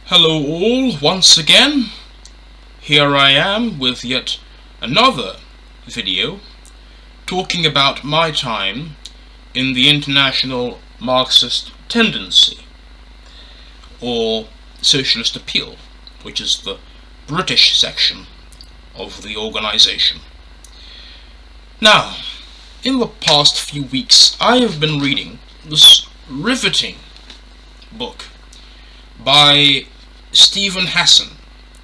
Hello all, once again. Here I am with yet another video talking about my time in the International Marxist Tendency, or Socialist Appeal, which is the British section of the organisation. Now, in the past few weeks I have been reading this riveting book by Stephen Hassan.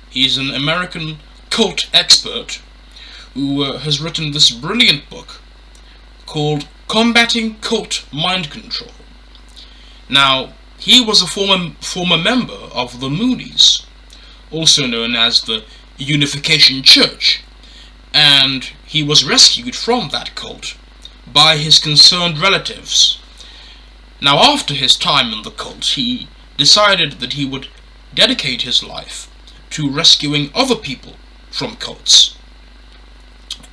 He's an American cult expert who has written this brilliant book called Combating Cult Mind Control. Now, he was a former member of the Moonies, also known as the Unification Church, and he was rescued from that cult by his concerned relatives. Now, after his time in the cult, he decided that he would dedicate his life to rescuing other people from cults.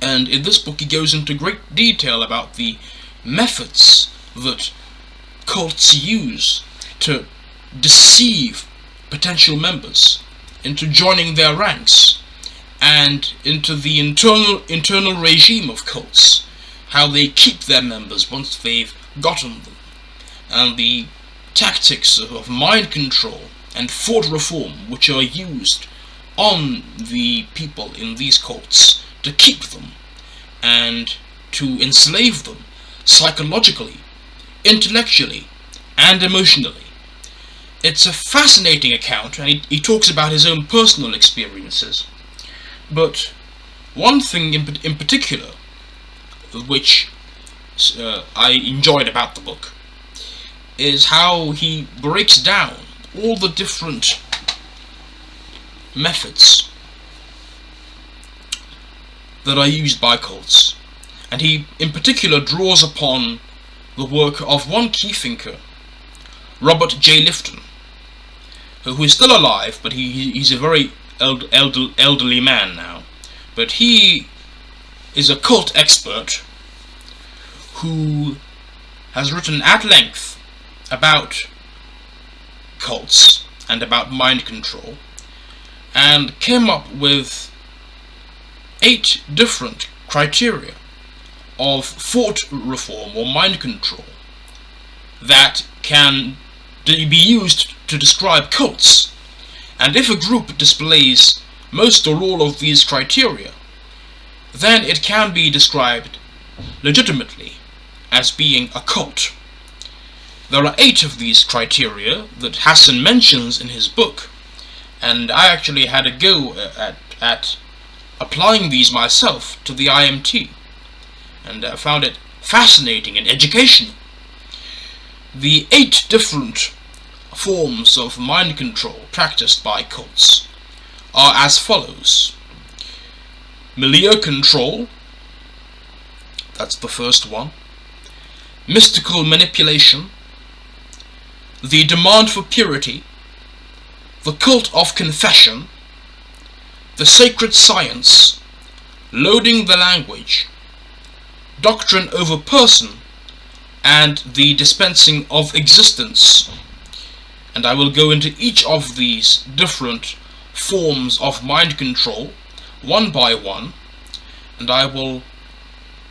And in this book he goes into great detail about the methods that cults use to deceive potential members into joining their ranks, and into the internal regime of cults, how they keep their members once they've gotten them, and the tactics of mind control and thought reform which are used on the people in these cults to keep them and to enslave them psychologically, intellectually, and emotionally. It's a fascinating account, and he talks about his own personal experiences. But one thing in particular which I enjoyed about the book is how he breaks down all the different methods that are used by cults, and he in particular draws upon the work of one key thinker, Robert Jay Lifton, who is still alive, but he's a very elderly man now. But he is a cult expert who has written at length about cults and about mind control, and came up with 8 different criteria of thought reform or mind control that can be used to describe cults. And if a group displays most or all of these criteria, then it can be described legitimately as being a cult. There are 8 of these criteria that Hassan mentions in his book, and I actually had a go at applying these myself to the IMT, and I found it fascinating and educational. The 8 different forms of mind control practiced by cults are as follows: Milia Control, that's the first one; mystical manipulation; the demand for purity; the cult of confession; the sacred science; loading the language; doctrine over person; and the dispensing of existence. And I will go into each of these different forms of mind control one by one, and I will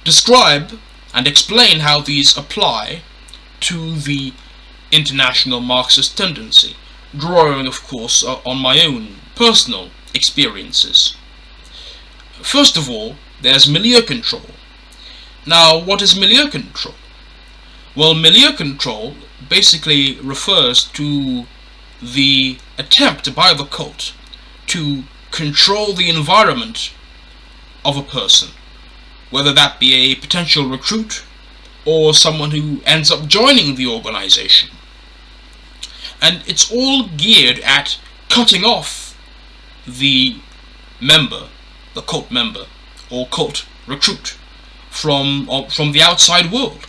describe and explain how these apply to the International Marxist Tendency, drawing of course on my own personal experiences. First of all, there's Milia Control. Now, what is Milia Control? Well, Milia Control basically refers to the attempt by the cult to control the environment of a person, whether that be a potential recruit or someone who ends up joining the organization. And it's all geared at cutting off the member, the cult member or cult recruit, from the outside world,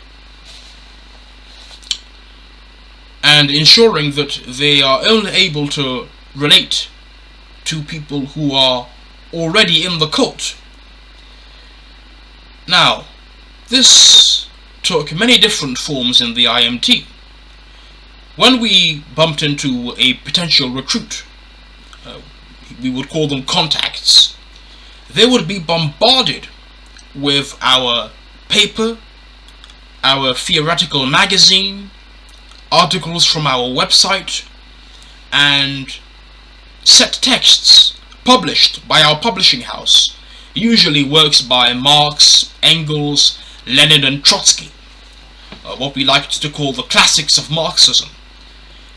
and ensuring that they are only able to relate to people who are already in the cult. Now, this took many different forms in the IMT. When we bumped into a potential recruit we would call them contacts, they would be bombarded with our paper, our theoretical magazine, articles from our website, and set texts published by our publishing house, usually works by Marx, Engels, Lenin and Trotsky, what we liked to call the classics of Marxism.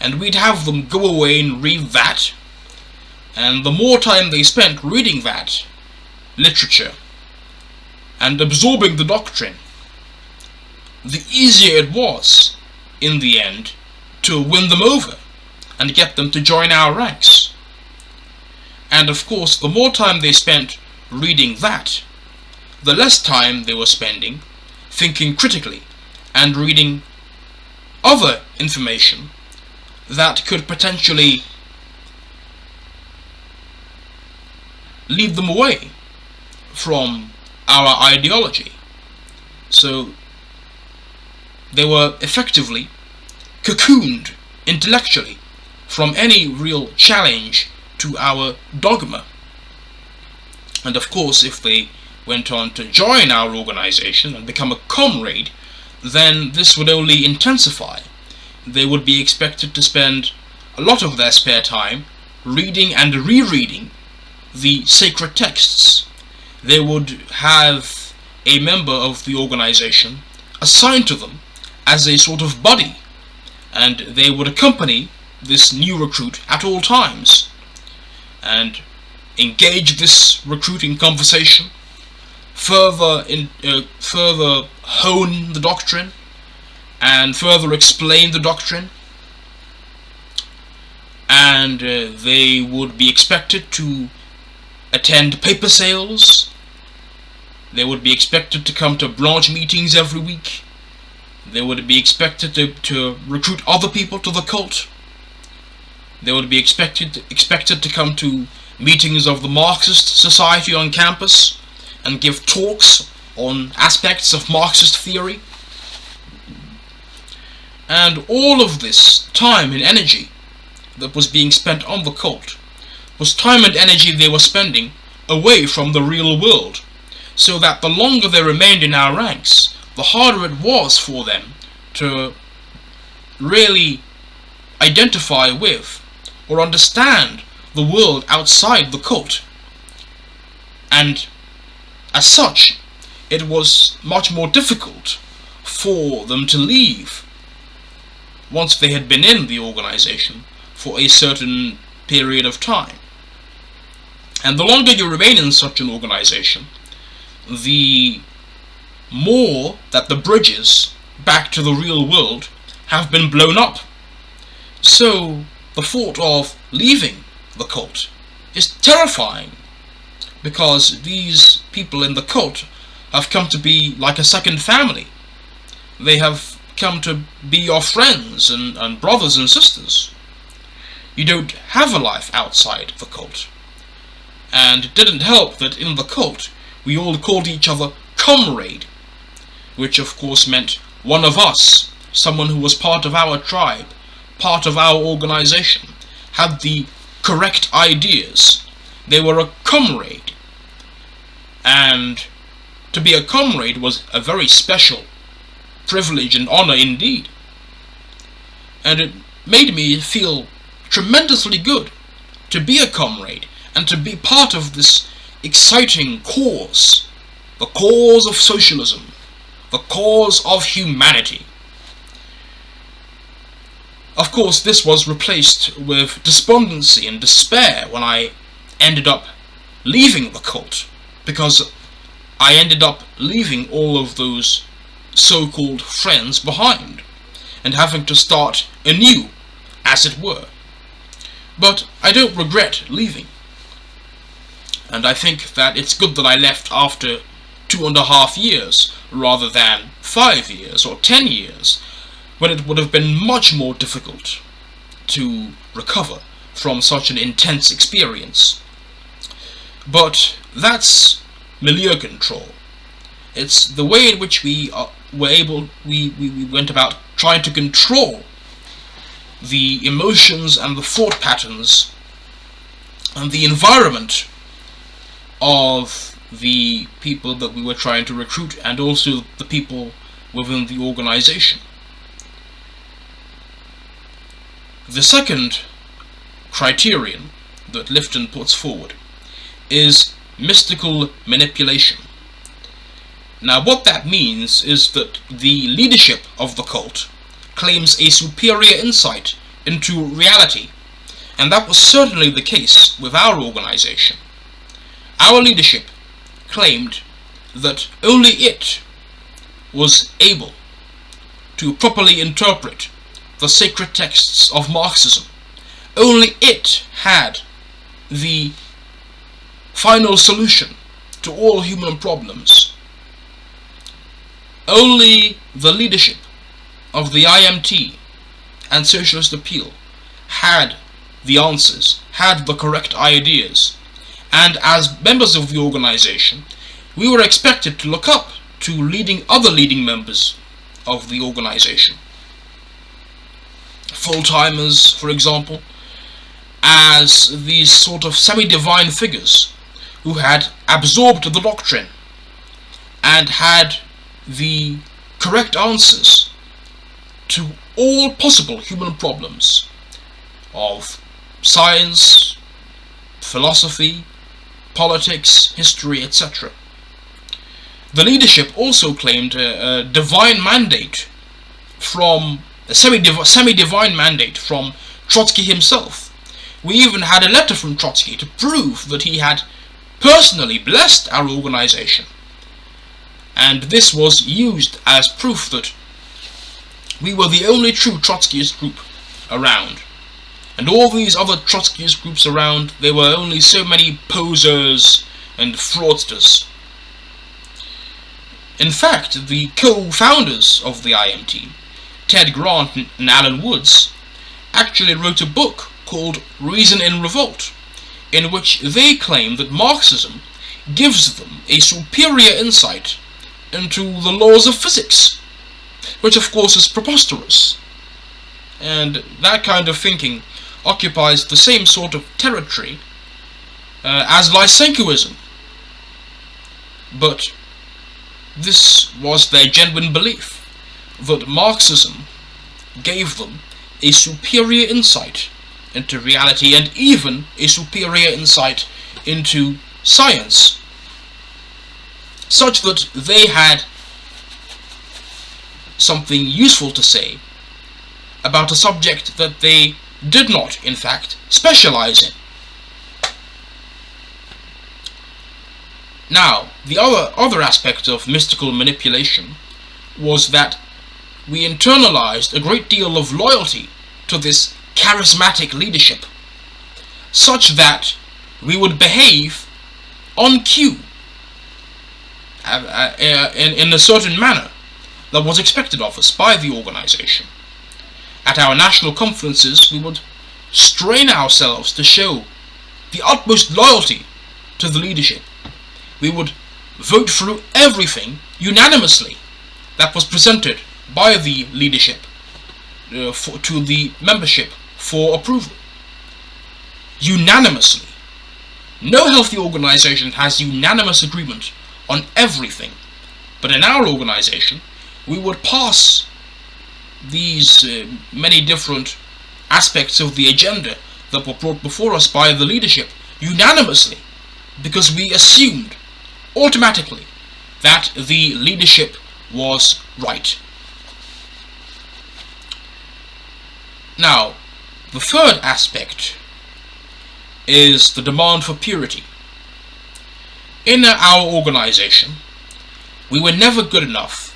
And we'd have them go away and read that, and the more time they spent reading that literature and absorbing the doctrine, the easier it was, in the end, to win them over and get them to join our ranks. And of course, the more time they spent reading that, the less time they were spending thinking critically and reading other information that could potentially lead them away from our ideology. So they were effectively cocooned intellectually from any real challenge to our dogma. And of course, if they went on to join our organization and become a comrade, then this would only intensify. They would be expected to spend a lot of their spare time reading and rereading the sacred texts. They would have a member of the organization assigned to them as a sort of buddy, and they would accompany this new recruit at all times and engage this recruit in conversation, further hone the doctrine and further explain the doctrine. And they would be expected to attend paper sales. They would be expected to come to branch meetings every week. They would be expected to recruit other people to the cult. They would be expected to come to meetings of the Marxist Society on campus and give talks on aspects of Marxist theory. And all of this time and energy that was being spent on the cult was time and energy they were spending away from the real world, so that the longer they remained in our ranks, the harder it was for them to really identify with or understand the world outside the cult. And as such, it was much more difficult for them to leave once they had been in the organization for a certain period of time. And the longer you remain in such an organization, the more that the bridges back to the real world have been blown up. So the thought of leaving the cult is terrifying, because these people in the cult have come to be like a second family. They have come to be your friends and brothers and sisters. You don't have a life outside the cult. And it didn't help that in the cult we all called each other comrade, which of course meant one of us, someone who was part of our tribe, part of our organization, had the correct ideas. They were a comrade. And to be a comrade was a very special privilege and honor indeed. And it made me feel tremendously good to be a comrade and to be part of this exciting cause, the cause of socialism, the cause of humanity. Of course, this was replaced with despondency and despair when I ended up leaving the cult, because I ended up leaving all of those so-called friends behind and having to start anew, as it were. But I don't regret leaving, and I think that it's good that I left after 2.5 years rather than 5 years or 10 years, when it would have been much more difficult to recover from such an intense experience. But that's Milia Control. It's the way in which we went about trying to control the emotions and the thought patterns and the environment of the people that we were trying to recruit, and also the people within the organization. The second criterion that Lifton puts forward is mystical manipulation. Now, what that means is that the leadership of the cult claims a superior insight into reality, and that was certainly the case with our organization. Our leadership claimed that only it was able to properly interpret the sacred texts of Marxism. Only it had the final solution to all human problems. Only the leadership of the IMT and Socialist Appeal had the answers, had the correct ideas, and as members of the organization, we were expected to look up to other leading members of the organization. Full-timers, for example, as these sort of semi-divine figures who had absorbed the doctrine and had the correct answers to all possible human problems of science, philosophy, politics, history, etc. The leadership also claimed a divine mandate from a semi-divine mandate from Trotsky himself. We even had a letter from Trotsky to prove that he had personally blessed our organization, and this was used as proof that we were the only true Trotskyist group around. And all these other Trotskyist groups around, there were only so many posers and fraudsters. In fact, the co-founders of the IMT, Ted Grant and Alan Woods, actually wrote a book called Reason in Revolt, in which they claim that Marxism gives them a superior insight into the laws of physics, which of course is preposterous. And that kind of thinking occupies the same sort of territory as Lysenkoism. But this was their genuine belief, that Marxism gave them a superior insight into reality, and even a superior insight into science, such that they had something useful to say about a subject that they did not, in fact, specialize in. Now, the other aspect of mystical manipulation was that we internalized a great deal of loyalty to this charismatic leadership, such that we would behave on cue in a certain manner that was expected of us by the organization. At our national conferences, we would strain ourselves to show the utmost loyalty to the leadership. We would vote through everything unanimously that was presented by the leadership to the membership for approval. Unanimously. No healthy organization has unanimous agreement on everything, but in our organization we would pass these many different aspects of the agenda that were brought before us by the leadership unanimously, because we assumed automatically that the leadership was right. Now, the third aspect is the demand for purity. In our organization, we were never good enough.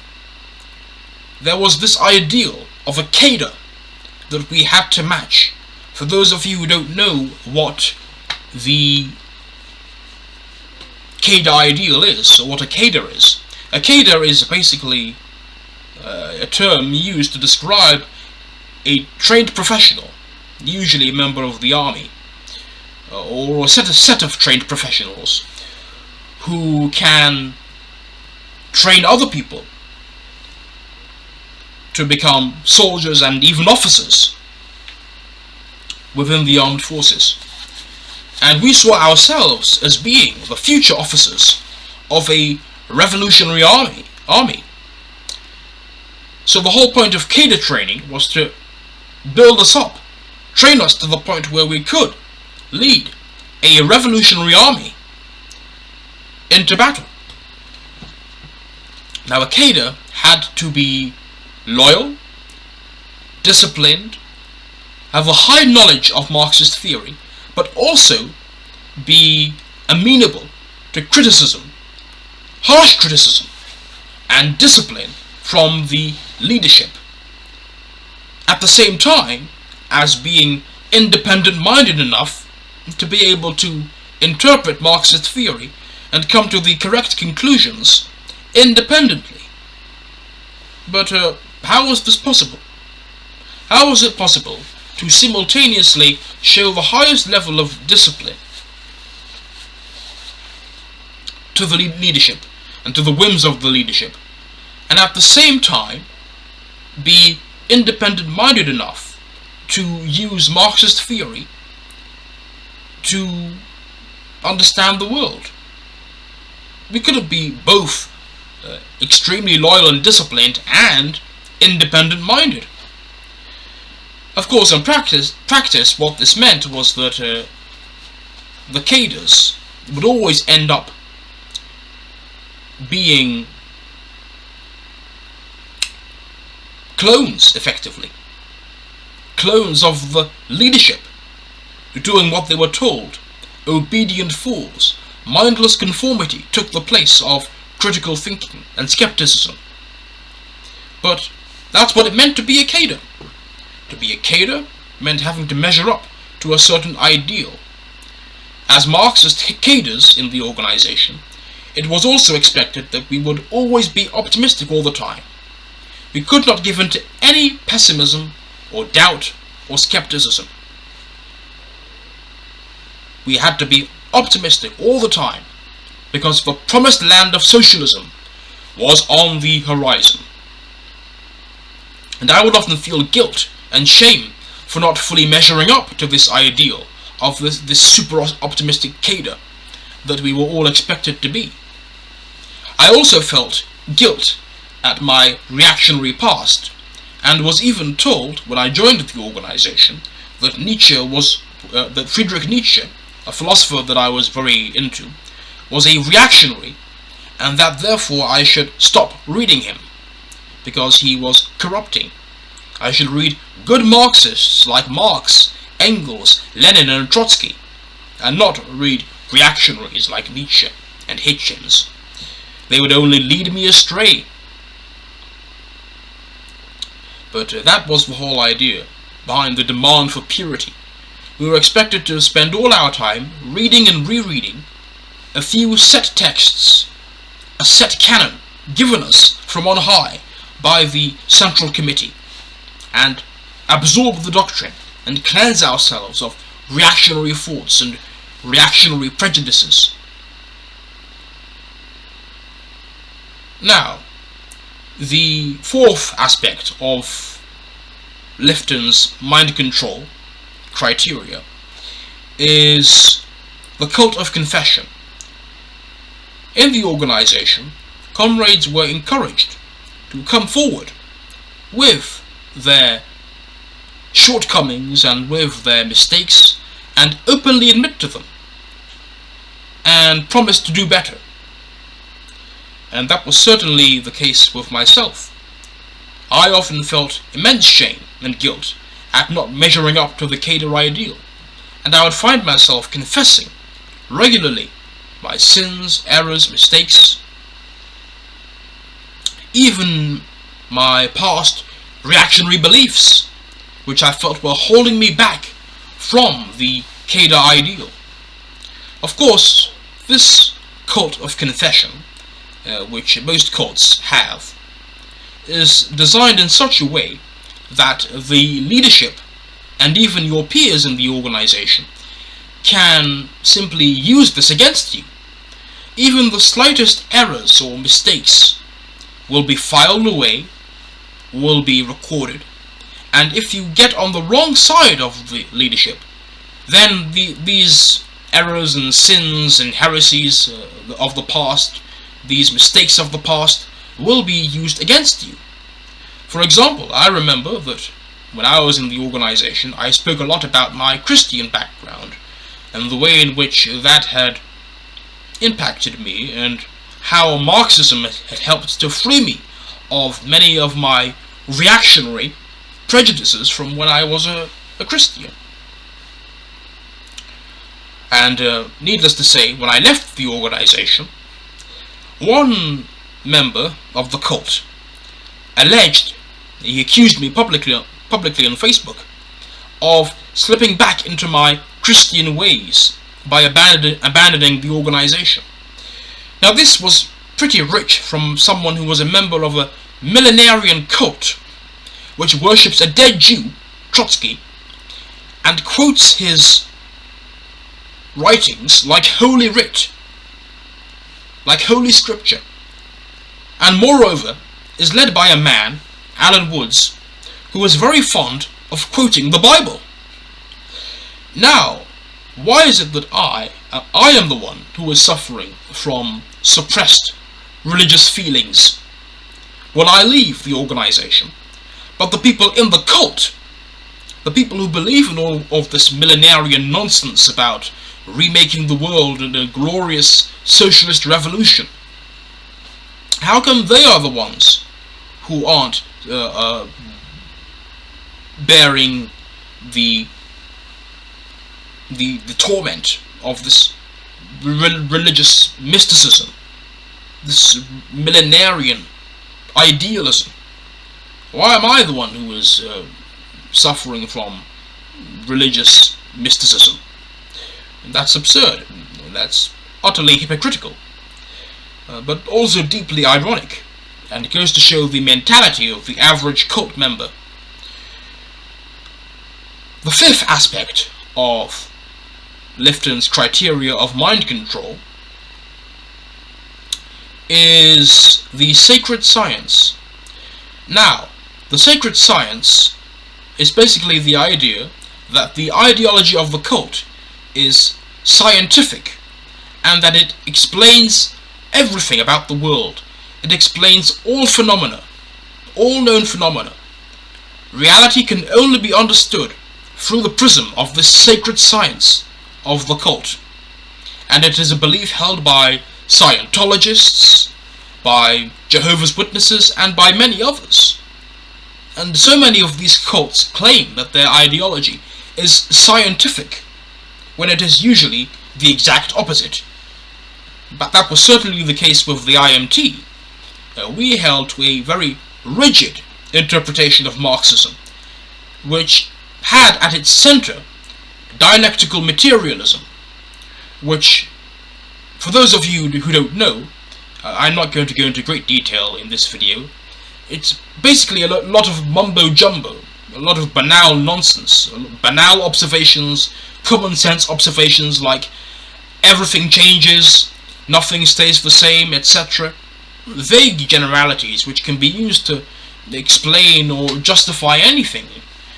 There was this ideal of a cader that we had to match. For those of you who don't know what the cader ideal is, or what a cader is basically a term used to describe a trained professional, usually a member of the army, or a set of trained professionals who can train other people to become soldiers and even officers within the armed forces. and we saw ourselves as being the future officers of a revolutionary army. So the whole point of cader training was to build us up, train us to the point where we could lead a revolutionary army into battle. Now, a cader had to be loyal, disciplined, have a high knowledge of Marxist theory, but also be amenable to criticism, harsh criticism, and discipline from the leadership, at the same time as being independent-minded enough to be able to interpret Marxist theory and come to the correct conclusions independently. But how was this possible? How was it possible to simultaneously show the highest level of discipline to the leadership and to the whims of the leadership, and at the same time be independent-minded enough to use Marxist theory to understand the world? We couldn't be both extremely loyal and disciplined and independent-minded. Of course, in practice, what this meant was that the caders would always end up being clones, effectively. Clones of the leadership, doing what they were told. Obedient fools. Mindless conformity took the place of critical thinking and skepticism. But that's what it meant to be a cader. To be a cader meant having to measure up to a certain ideal. As Marxist caders in the organization, it was also expected that we would always be optimistic all the time. We could not give in to any pessimism or doubt or skepticism. We had to be optimistic all the time, because the promised land of socialism was on the horizon. And I would often feel guilt and shame for not fully measuring up to this ideal of this super optimistic cader that we were all expected to be. I also felt guilt at my reactionary past, and was even told when I joined the organization that that Friedrich Nietzsche, a philosopher that I was very into, was a reactionary, and that therefore I should stop reading him because he was corrupting. I should read good Marxists like Marx, Engels, Lenin and Trotsky, and not read reactionaries like Nietzsche and Hitchens. They would only lead me astray. But that was the whole idea behind the demand for purity. We were expected to spend all our time reading and rereading a few set texts, a set canon given us from on high by the Central Committee, and absorb the doctrine and cleanse ourselves of reactionary thoughts and reactionary prejudices. Now, the fourth aspect of Lifton's mind control criteria is the cult of confession. In the organization, comrades were encouraged to come forward with their shortcomings and with their mistakes and openly admit to them and promise to do better. And that was certainly the case with myself. I often felt immense shame and guilt at not measuring up to the cader ideal, and I would find myself confessing regularly my sins, errors, mistakes, even my past reactionary beliefs, which I felt were holding me back from the cader ideal. Of course, this cult of confession, which most cults have, is designed in such a way that the leadership and even your peers in the organization can simply use this against you. Even the slightest errors or mistakes will be filed away, will be recorded, and if you get on the wrong side of the leadership, then these errors and sins and heresies of the past, these mistakes of the past, will be used against you. For example, I remember that when I was in the organization, I spoke a lot about my Christian background and the way in which that had impacted me, and how Marxism had helped to free me of many of my reactionary prejudices from when I was a Christian. And needless to say, when I left the organization, one member of the cult he accused me publicly on Facebook of slipping back into my Christian ways by abandoning the organization. Now, this was pretty rich from someone who was a member of a millenarian cult which worships a dead Jew, Trotsky, and quotes his writings like Holy Writ, like Holy Scripture, and moreover is led by a man, Alan Woods, who is very fond of quoting the Bible. Now, why is it that I am the one who is suffering from suppressed religious feelings when I leave the organization, but the people in the cult, the people who believe in all of this millenarian nonsense about remaking the world in a glorious socialist revolution, how come they are the ones who aren't bearing the torment of this religious mysticism, this millenarian idealism? Why am I the one who is suffering from religious mysticism? And that's absurd, and that's utterly hypocritical, but also deeply ironic, and it goes to show the mentality of the average cult member. The fifth aspect of Lifton's criteria of mind control is the sacred science. Now, the sacred science is basically the idea that the ideology of the cult is scientific, and that it explains everything about the world. It explains all phenomena, all known phenomena. Reality can only be understood through the prism of this sacred science of the cult, and it is a belief held by Scientologists, by Jehovah's Witnesses, and by many others. And so many of these cults claim that their ideology is scientific, when it is usually the exact opposite. But that was certainly the case with the IMT. We held to a very rigid interpretation of Marxism, which had at its center dialectical materialism, which, for those of you who don't know, I'm not going to go into great detail in this video. It's basically a lot of mumbo-jumbo, a lot of banal nonsense, banal observations, common sense observations like everything changes, nothing stays the same, etc. Vague generalities which can be used to explain or justify anything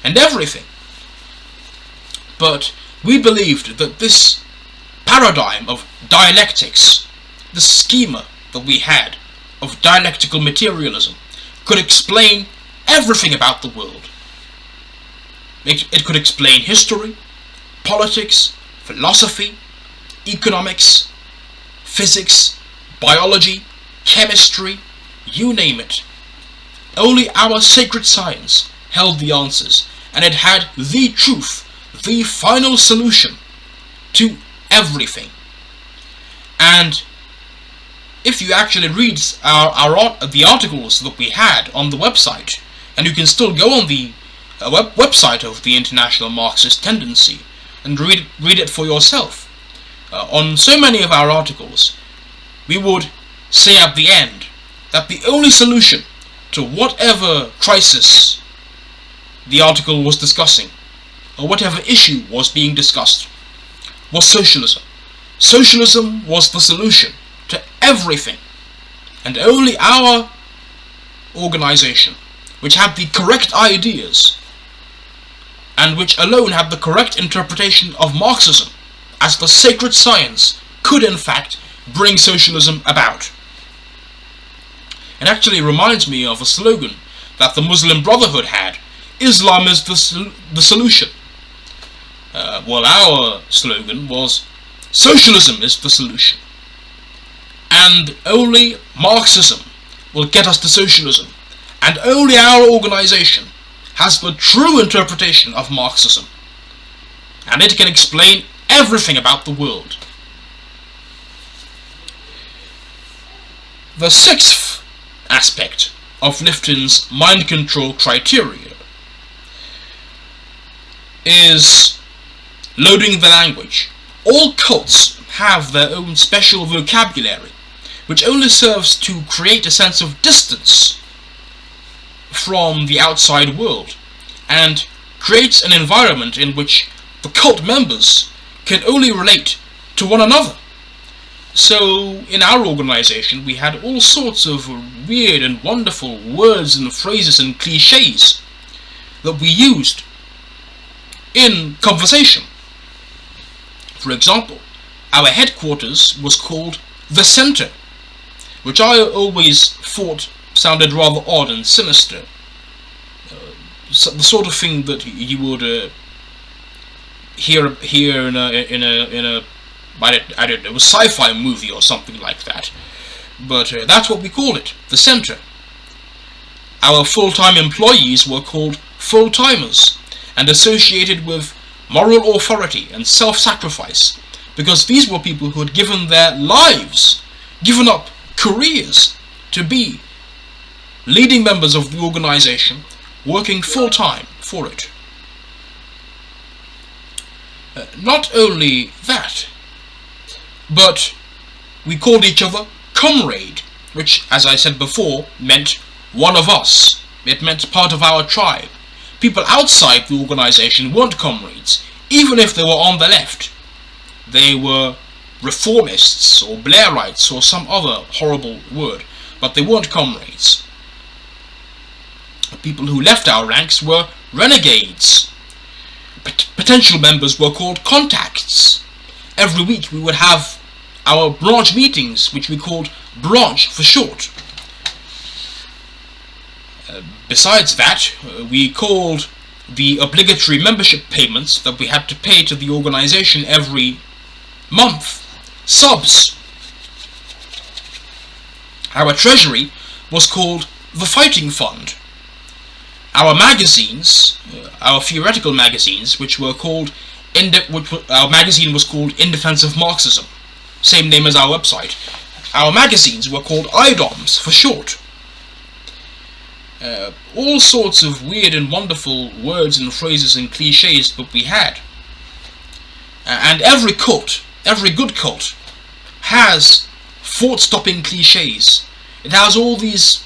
and everything. But we believed that this paradigm of dialectics, this schema that we had of dialectical materialism, could explain everything about the world. It could explain history, politics, philosophy, economics, physics, biology, chemistry, you name it. Only our sacred science held the answers, and it had the truth, the final solution to everything. And if you actually read the articles that we had on the website, and you can still go on the website of the International Marxist Tendency and read it for yourself. On so many of our articles, we would say at the end that the only solution to whatever crisis the article was discussing, or whatever issue was being discussed, was socialism. Socialism was the solution to everything, and only our organization, which had the correct ideas, and which alone had the correct interpretation of Marxism as the sacred science could in fact bring socialism about. It actually reminds me of a slogan that the Muslim Brotherhood had: Islam is the solution. Well, our slogan was socialism is the solution, and only Marxism will get us to socialism, and only our organization has the true interpretation of Marxism, and it can explain everything about the world. The sixth aspect of Lifton's mind control criteria is loading the language. All cults have their own special vocabulary, which only serves to create a sense of distance from the outside world, and creates an environment in which the cult members can only relate to one another. So in our organization we had all sorts of weird and wonderful words and phrases and cliches that we used in conversation. For example, our headquarters was called the Center, which I always thought sounded rather odd and sinister. The sort of thing that you would hear in a I don't know, a sci-fi movie or something like that. But that's what we called it, the Center. Our full-time employees were called full-timers and associated with moral authority and self-sacrifice, because these were people who had given their lives, given up careers to be leading members of the organization, working full-time for it. Not only that, but we called each other Comrade, which, as I said before, meant one of us. It meant part of our tribe. People outside the organization weren't comrades, even if they were on the left. They were reformists or Blairites or some other horrible word, but they weren't comrades. The people who left our ranks were renegades. Potential members were called contacts. Every week we would have our branch meetings, which we called branch for short. Besides that, we called the obligatory membership payments that we had to pay to the organization every month subs. Our treasury was called the Fighting Fund. Our magazines, our theoretical magazines, which were called our magazine was called In Defense of Marxism, same name as our website. Our magazines were called IDOMs for short. All sorts of weird and wonderful words and phrases and cliches that we had. And every cult, every good cult, has thought-stopping cliches. It has all these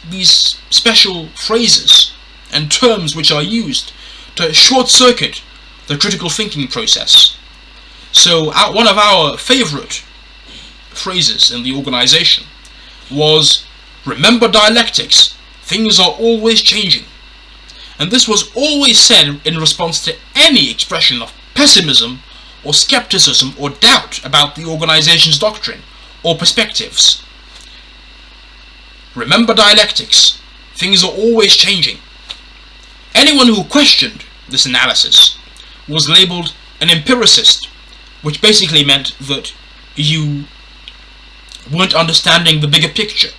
special phrases and terms which are used to short-circuit the critical thinking process. So one of our favorite phrases in the organization was, "Remember dialectics, things are always changing." And this was always said in response to any expression of pessimism or skepticism or doubt about the organization's doctrine or perspectives. Remember dialectics, things are always changing. Anyone who questioned this analysis was labeled an empiricist, which basically meant that you weren't understanding the bigger picture.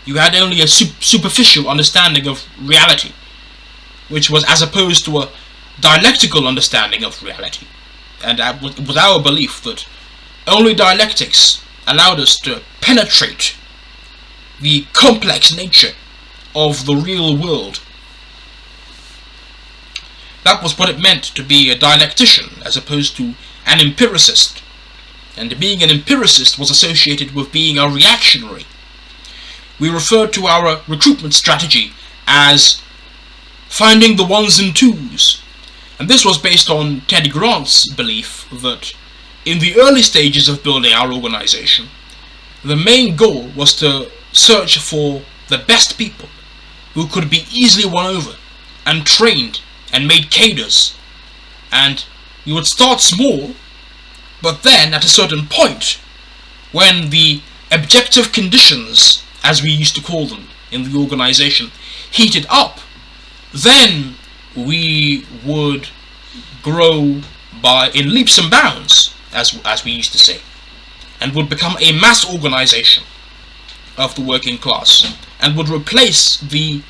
You had only a superficial understanding of reality, which was as opposed to a dialectical understanding of reality. And it was our belief that only dialectics allowed us to penetrate the complex nature of the real world. That was what it meant to be a dialectician as opposed to an empiricist. And being an empiricist was associated with being a reactionary. We referred to our recruitment strategy as finding the ones and twos. And this was based on Ted Grant's belief that in the early stages of building our organization, the main goal was to search for the best people who could be easily won over and trained and made caders. And you would start small But then, at a certain point, when the objective conditions, as we used to call them in the organization, heated up, then we would grow in leaps and bounds, as we used to say, and would become a mass organization of the working class, and would replace the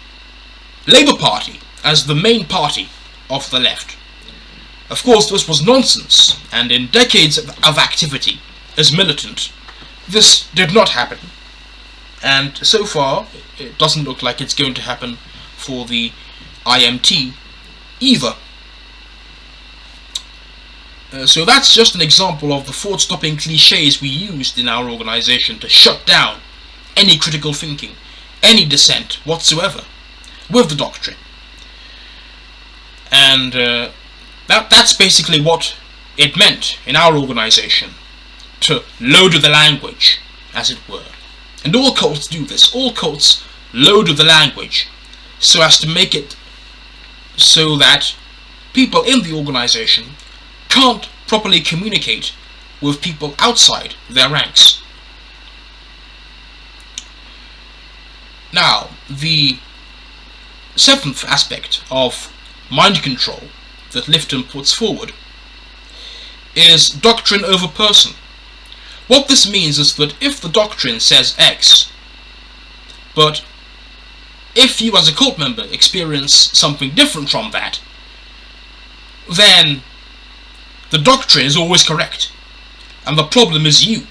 Labour Party as the main party of the left. Of course, this was nonsense, and in decades of activity as militant, this did not happen. And so far, it doesn't look like it's going to happen for the IMT either. So that's just an example of the thought-stopping cliches we used in our organization to shut down any critical thinking, any dissent whatsoever with the doctrine. And that's basically what it meant in our organization, to load the language, as it were. And all cults do this. All cults load the language so as to make it so that people in the organization can't properly communicate with people outside their ranks. Now, the seventh aspect of mind control that Lifton puts forward is doctrine over person. What this means is that if the doctrine says X, but if you as a cult member experience something different from that, then the doctrine is always correct, and the problem is you.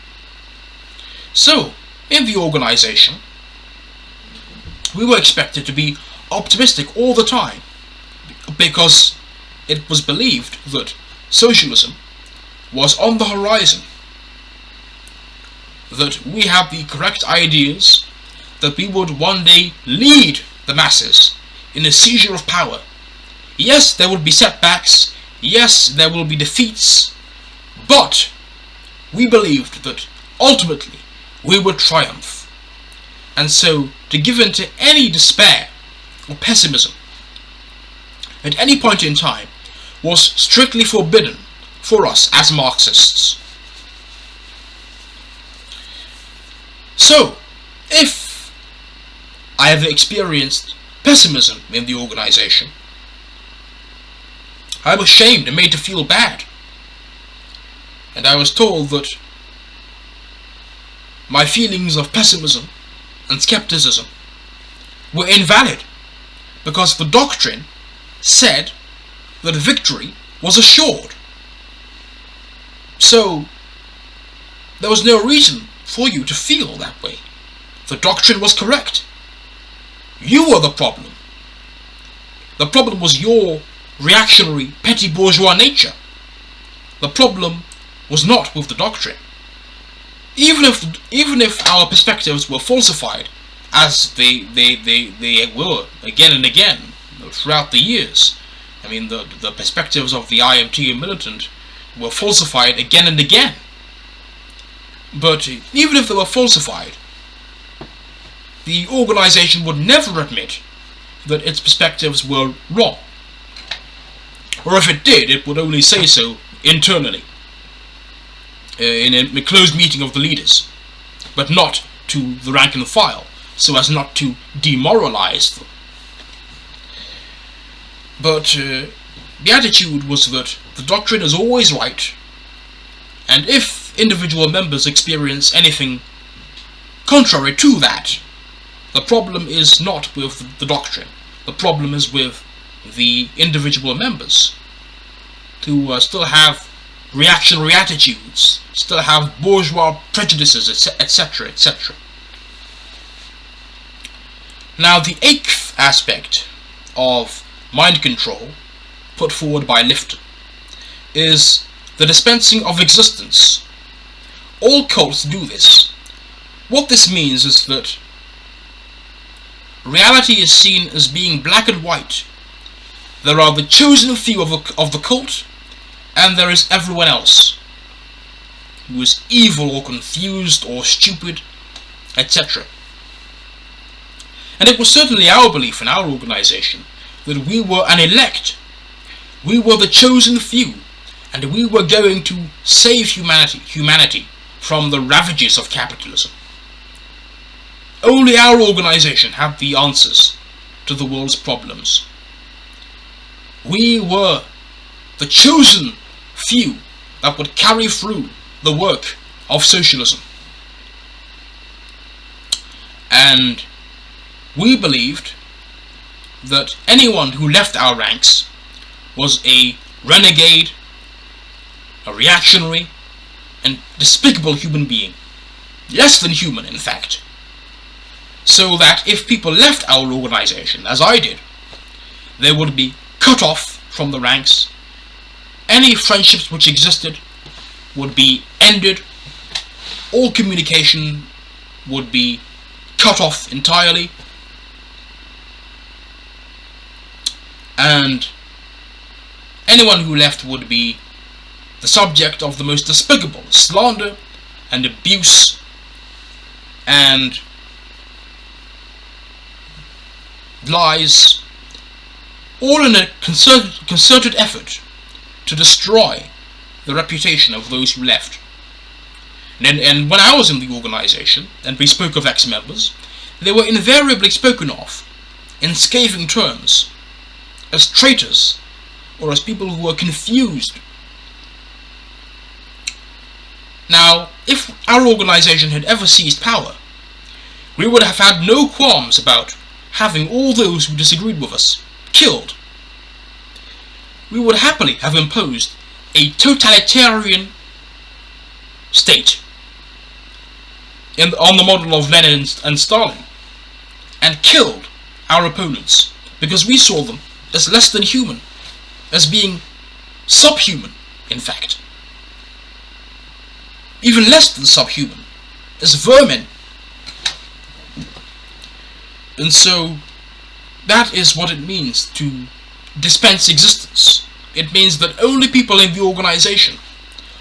So, in the organization, we were expected to be optimistic all the time, because it was believed that socialism was on the horizon, that we had the correct ideas, that we would one day lead the masses in a seizure of power. Yes, there will be setbacks, yes, there will be defeats, but we believed that ultimately we would triumph. And so, to give in to any despair or pessimism at any point in time was strictly forbidden for us as Marxists. So, if I ever experienced pessimism in the organization, I was shamed and made to feel bad, and I was told that my feelings of pessimism and skepticism were invalid because the doctrine said that victory was assured. So there was no reason for you to feel that way. The doctrine was correct. You were the problem. The problem was your reactionary, petty bourgeois nature. The problem was not with the doctrine. Even if our perspectives were falsified, as they were again and again throughout the years. I mean, the perspectives of the IMT and militant were falsified again and again. But even if they were falsified, the organization would never admit that its perspectives were wrong. Or if it did, it would only say so internally, in a closed meeting of the leaders, but not to the rank and file, so as not to demoralize them. But the attitude was that the doctrine is always right, and if individual members experience anything contrary to that, the problem is not with the doctrine. The problem is with the individual members, who still have reactionary attitudes, still have bourgeois prejudices, etc., etc. Now, the eighth aspect of mind control put forward by Lifton is the dispensing of existence. All cults do this. What this means is that reality is seen as being black and white. There are the chosen few of the cult, and there is everyone else who is evil or confused or stupid, etc. And it was certainly our belief in our organization that we were an elect. We were the chosen few, and we were going to save humanity from the ravages of capitalism. Only our organization had the answers to the world's problems. We were the chosen few that would carry through the work of socialism. And we believed that anyone who left our ranks was a renegade, a reactionary, and despicable human being. Less than human, in fact. So that if people left our organization, as I did, they would be cut off from the ranks. Any friendships which existed would be ended. All communication would be cut off entirely. And anyone who left would be the subject of the most despicable slander and abuse and lies, all in a concerted effort to destroy the reputation of those who left. And when I was in the organization, and we spoke of ex-members, they were invariably spoken of in scathing terms as traitors, or as people who were confused. Now, if our organization had ever seized power, we would have had no qualms about having all those who disagreed with us killed. We would happily have imposed a totalitarian state on the model of Lenin and Stalin, and killed our opponents because we saw them as less than human, as being subhuman, in fact. Even less than subhuman, as vermin. And so, that is what it means to dispense existence. It means that only people in the organization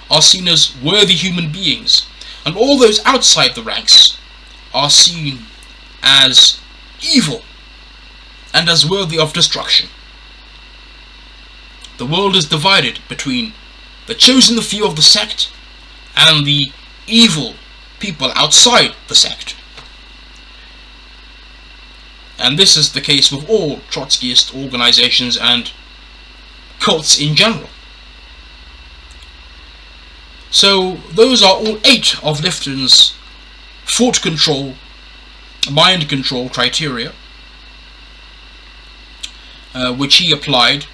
are seen as worthy human beings, and all those outside the ranks are seen as evil and as worthy of destruction. The world is divided between the chosen few of the sect and the evil people outside the sect. And this is the case with all Trotskyist organizations and cults in general. So those are all 8 of Lifton's thought control, mind control criteria, which he applied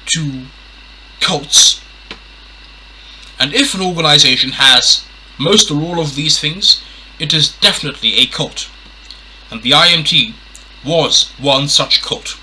to cults. And if an organization has most or all of these things, it is definitely a cult. And the IMT was one such cult.